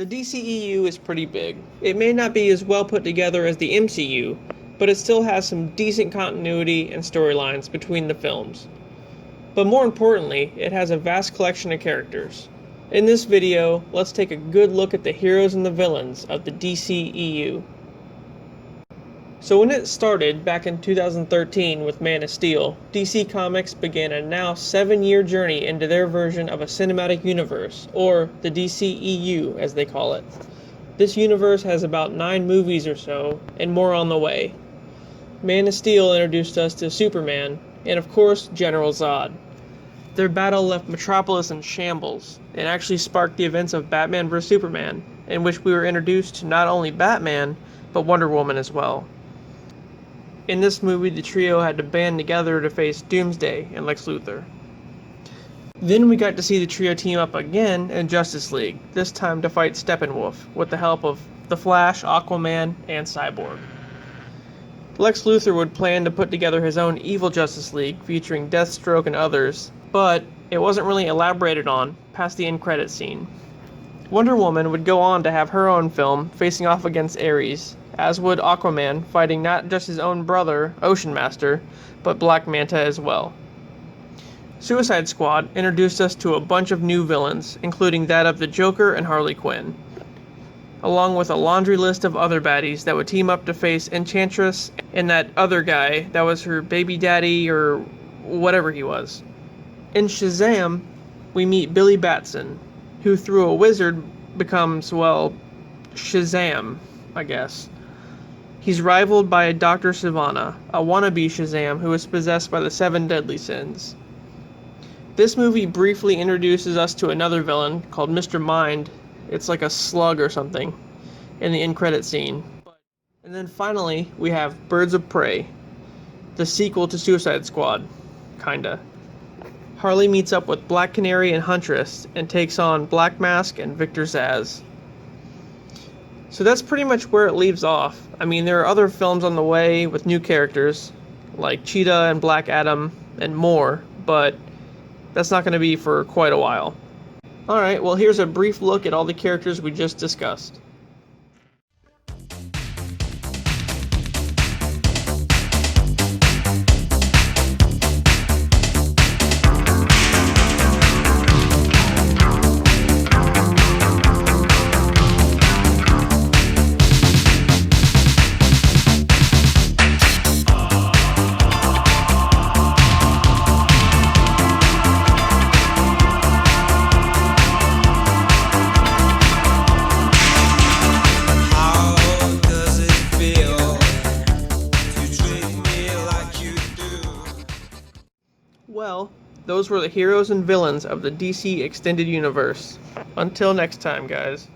The DCEU is pretty big. It may not be as well put together as the MCU, but it still has some decent continuity and storylines between the films. But more importantly, it has a vast collection of characters. In this video, let's take a good look at the heroes and the villains of the DCEU. So when it started back in 2013 with Man of Steel, DC Comics began a now 7-year journey into their version of a cinematic universe, or the DCEU as they call it. This universe has about 9 movies or so, and more on the way. Man of Steel introduced us to Superman, and of course General Zod. Their battle left Metropolis in shambles, and actually sparked the events of Batman vs Superman, in which we were introduced to not only Batman, but Wonder Woman as well. In this movie, the trio had to band together to face Doomsday and Lex Luthor. Then we got to see the trio team up again in Justice League, this time to fight Steppenwolf, with the help of The Flash, Aquaman, and Cyborg. Lex Luthor would plan to put together his own evil Justice League, featuring Deathstroke and others, but it wasn't really elaborated on past the end credits scene. Wonder Woman would go on to have her own film, facing off against Ares, as would Aquaman, fighting not just his own brother, Ocean Master, but Black Manta as well. Suicide Squad introduced us to a bunch of new villains, including that of the Joker and Harley Quinn, along with a laundry list of other baddies that would team up to face Enchantress and that other guy that was her baby daddy or whatever he was. In Shazam, we meet Billy Batson, who through a wizard becomes, well, Shazam, I guess. He's rivaled by Dr. Sivana, a wannabe Shazam who is possessed by the 7 deadly sins. This movie briefly introduces us to another villain called Mr. Mind. It's like a slug or something in the end credit scene. And then finally, we have Birds of Prey, the sequel to Suicide Squad, kinda. Harley meets up with Black Canary and Huntress and takes on Black Mask and Victor Zsasz. So that's pretty much where it leaves off. I mean, there are other films on the way with new characters, like Cheetah and Black Adam and more, but that's not going to be for quite a while. Alright, well here's a brief look at all the characters we just discussed. Well, those were the heroes and villains of the DC Extended Universe. Until next time, guys.